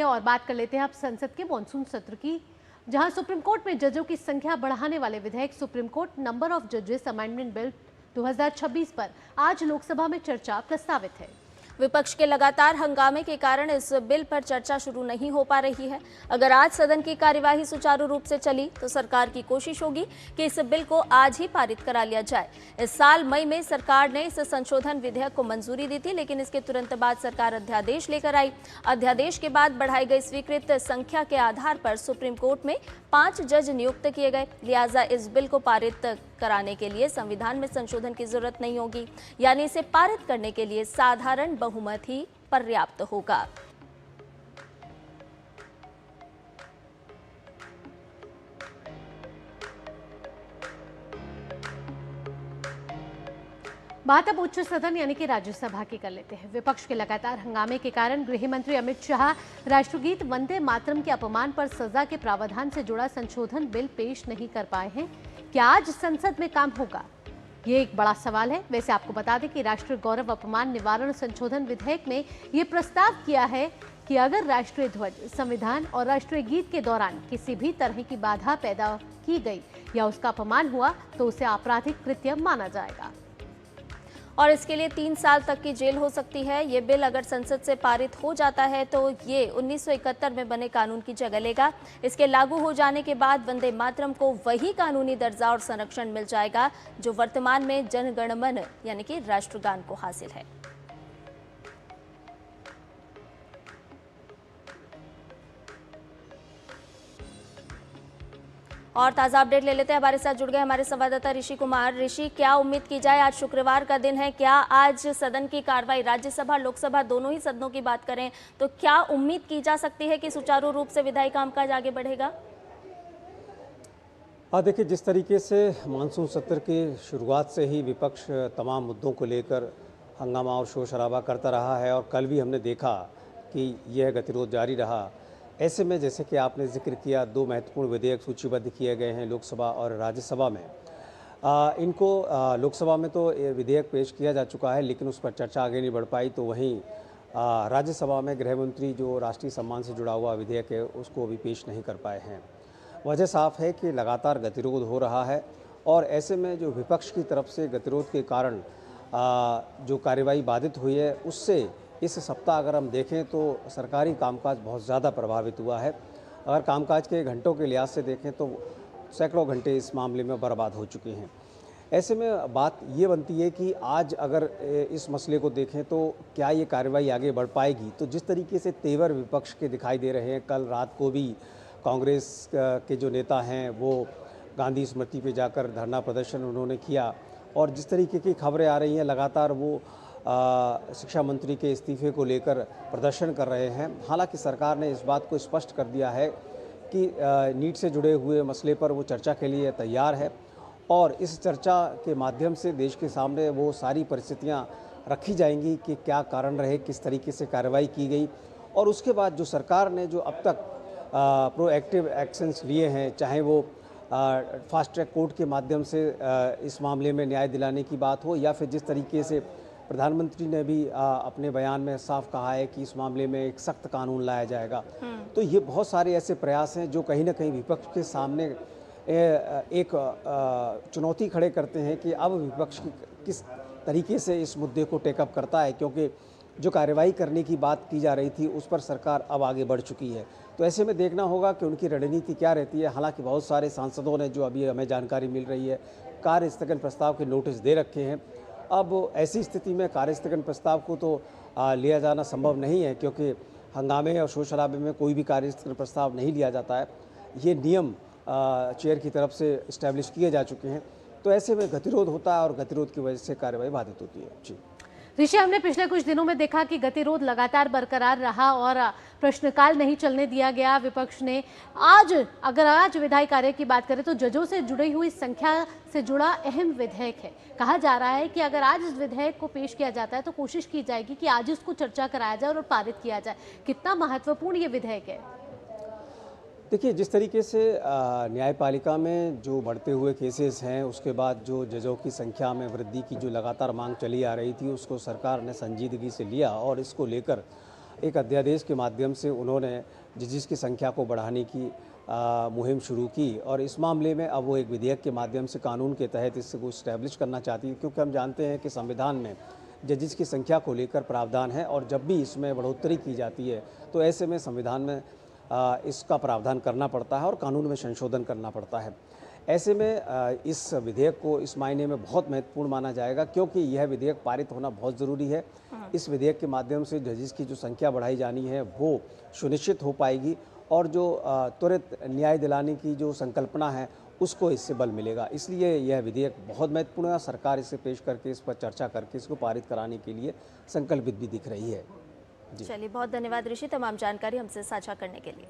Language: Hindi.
और बात कर लेते हैं अब संसद के मॉनसून सत्र की, जहां सुप्रीम कोर्ट में जजों की संख्या बढ़ाने वाले विधेयक सुप्रीम कोर्ट नंबर ऑफ जजेस अमेंडमेंट बिल 2026 पर आज लोकसभा में चर्चा प्रस्तावित है। विपक्ष के लगातार हंगामे के कारण इस बिल पर चर्चा शुरू नहीं हो पा रही है। अगर आज सदन की कार्यवाही सुचारू रूप से चली तो सरकार की कोशिश होगी कि इस बिल को आज ही पारित करा लिया जाए। इस साल मई में सरकार ने इस संशोधन विधेयक को मंजूरी दी थी, लेकिन इसके तुरंत बाद सरकार अध्यादेश लेकर आई। अध्यादेश के बाद बढ़ाई गई स्वीकृत संख्या के आधार पर सुप्रीम कोर्ट में 5 जज नियुक्त किए गए। लिहाजा इस बिल को पारित कराने के लिए संविधान में संशोधन की जरूरत नहीं होगी, यानी इसे पारित करने के लिए साधारण बहुमत ही पर्याप्त होगा। बात अब उच्च सदन यानी कि राज्यसभा की कर लेते हैं। विपक्ष के लगातार हंगामे के कारण गृह मंत्री अमित शाह राष्ट्रगीत वंदे मातरम के अपमान पर सजा के प्रावधान से जुड़ा संशोधन बिल पेश नहीं कर पाए हैं। क्या आज संसद में काम होगा, ये एक बड़ा सवाल है। वैसे आपको बता दें कि राष्ट्रीय गौरव अपमान निवारण संशोधन विधेयक में ये प्रस्ताव किया है कि अगर राष्ट्रीय ध्वज, संविधान और राष्ट्रीय गीत के दौरान किसी भी तरह की बाधा पैदा की गई या उसका अपमान हुआ तो उसे आपराधिक कृत्य माना जाएगा और इसके लिए 3 साल तक की जेल हो सकती है। ये बिल अगर संसद से पारित हो जाता है तो ये 1971 में बने कानून की जगह लेगा। इसके लागू हो जाने के बाद वंदे मातरम को वही कानूनी दर्जा और संरक्षण मिल जाएगा जो वर्तमान में जन गण मन यानी कि राष्ट्रगान को हासिल है। और ताज़ा अपडेट ले लेते हैं। हमारे साथ जुड़ गए हमारे संवाददाता ऋषि कुमार। ऋषि, क्या उम्मीद की जाए, आज शुक्रवार का दिन है, क्या आज सदन की कार्रवाई, राज्यसभा लोकसभा दोनों ही सदनों की बात करें तो क्या उम्मीद की जा सकती है कि सुचारू रूप से विधायी कामकाज आगे बढ़ेगा? देखिए, जिस तरीके से मानसून सत्र की शुरुआत से ही विपक्ष तमाम मुद्दों को लेकर हंगामा और शोर शराबा करता रहा है और कल भी हमने देखा कि यह गतिरोध जारी रहा। ऐसे में जैसे कि आपने जिक्र किया, 2 महत्वपूर्ण विधेयक सूचीबद्ध किए गए हैं लोकसभा और राज्यसभा में। इनको लोकसभा में तो विधेयक पेश किया जा चुका है, लेकिन उस पर चर्चा आगे नहीं बढ़ पाई। तो वहीं राज्यसभा में गृह मंत्री जो राष्ट्रीय सम्मान से जुड़ा हुआ विधेयक है उसको अभी पेश नहीं कर पाए हैं। वजह साफ है कि लगातार गतिरोध हो रहा है और ऐसे में जो विपक्ष की तरफ से गतिरोध के कारण जो कार्यवाही बाधित हुई है, उससे इस सप्ताह अगर हम देखें तो सरकारी कामकाज बहुत ज़्यादा प्रभावित हुआ है। अगर कामकाज के घंटों के लिहाज से देखें तो सैकड़ों घंटे इस मामले में बर्बाद हो चुके हैं। ऐसे में बात ये बनती है कि आज अगर इस मसले को देखें तो क्या ये कार्रवाई आगे बढ़ पाएगी। तो जिस तरीके से तेवर विपक्ष के दिखाई दे रहे हैं, कल रात को भी कांग्रेस के जो नेता हैं वो गांधी स्मृति पे जाकर धरना प्रदर्शन उन्होंने किया और जिस तरीके की खबरें आ रही हैं लगातार वो शिक्षा मंत्री के इस्तीफे को लेकर प्रदर्शन कर रहे हैं। हालांकि सरकार ने इस बात को स्पष्ट कर दिया है कि नीट से जुड़े हुए मसले पर वो चर्चा के लिए तैयार है और इस चर्चा के माध्यम से देश के सामने वो सारी परिस्थितियां रखी जाएंगी कि क्या कारण रहे, किस तरीके से कार्रवाई की गई और उसके बाद जो सरकार ने जो अब तक प्रोएक्टिव एक्शंस लिए हैं, चाहे वो फास्ट ट्रैक कोर्ट के माध्यम से इस मामले में न्याय दिलाने की बात हो या फिर जिस तरीके से प्रधानमंत्री ने भी अपने बयान में साफ कहा है कि इस मामले में एक सख्त कानून लाया जाएगा। तो ये बहुत सारे ऐसे प्रयास हैं जो कहीं ना कहीं विपक्ष के सामने एक चुनौती खड़े करते हैं कि अब विपक्ष किस तरीके से इस मुद्दे को टेकअप करता है, क्योंकि जो कार्रवाई करने की बात की जा रही थी उस पर सरकार अब आगे बढ़ चुकी है। तो ऐसे में देखना होगा कि उनकी रणनीति क्या रहती है। हालांकि बहुत सारे सांसदों ने, जो अभी हमें जानकारी मिल रही है, कार्य स्थगन प्रस्ताव के नोटिस दे रखे हैं। अब ऐसी स्थिति में कार्य स्थगन प्रस्ताव को तो लिया जाना संभव नहीं है, क्योंकि हंगामे और शोर शराबे में कोई भी कार्य स्थगन प्रस्ताव नहीं लिया जाता है। ये नियम चेयर की तरफ से इस्टेब्लिश किए जा चुके हैं। तो ऐसे में गतिरोध होता है और गतिरोध की वजह से कार्रवाई बाधित होती है। जी ऋषि, हमने पिछले कुछ दिनों में देखा कि गतिरोध लगातार बरकरार रहा और प्रश्नकाल नहीं चलने दिया गया विपक्ष ने। आज विधायी कार्य की बात करें तो जजों से जुड़ी हुई संख्या से जुड़ा अहम विधेयक है। कहा जा रहा है कि अगर आज इस विधेयक को पेश किया जाता है तो कोशिश की जाएगी कि आज इसको चर्चा कराया जाए और पारित किया जाए। कितना महत्वपूर्ण ये विधेयक है? देखिए, जिस तरीके से न्यायपालिका में जो बढ़ते हुए केसेस हैं, उसके बाद जो जजों की संख्या में वृद्धि की जो लगातार मांग चली आ रही थी, उसको सरकार ने संजीदगी से लिया और इसको लेकर एक अध्यादेश के माध्यम से उन्होंने जजेस की संख्या को बढ़ाने की मुहिम शुरू की और इस मामले में अब वो एक विधेयक के माध्यम से कानून के तहत इसको इस्टेब्लिश करना चाहती है, क्योंकि हम जानते हैं कि संविधान में जजेस की संख्या को लेकर प्रावधान है और जब भी इसमें बढ़ोतरी की जाती है तो ऐसे में संविधान में इसका प्रावधान करना पड़ता है और कानून में संशोधन करना पड़ता है। ऐसे में इस विधेयक को इस मायने में बहुत महत्वपूर्ण माना जाएगा, क्योंकि यह विधेयक पारित होना बहुत ज़रूरी है। इस विधेयक के माध्यम से जजेस की जो संख्या बढ़ाई जानी है वो सुनिश्चित हो पाएगी और जो त्वरित न्याय दिलाने की जो संकल्पना है उसको इससे बल मिलेगा। इसलिए यह विधेयक बहुत महत्वपूर्ण है। सरकार इसे पेश करके इस पर चर्चा करके इसको पारित कराने के लिए संकल्पित भी दिख रही है। चलिए, बहुत धन्यवाद ऋषि, तमाम जानकारी हमसे साझा करने के लिए।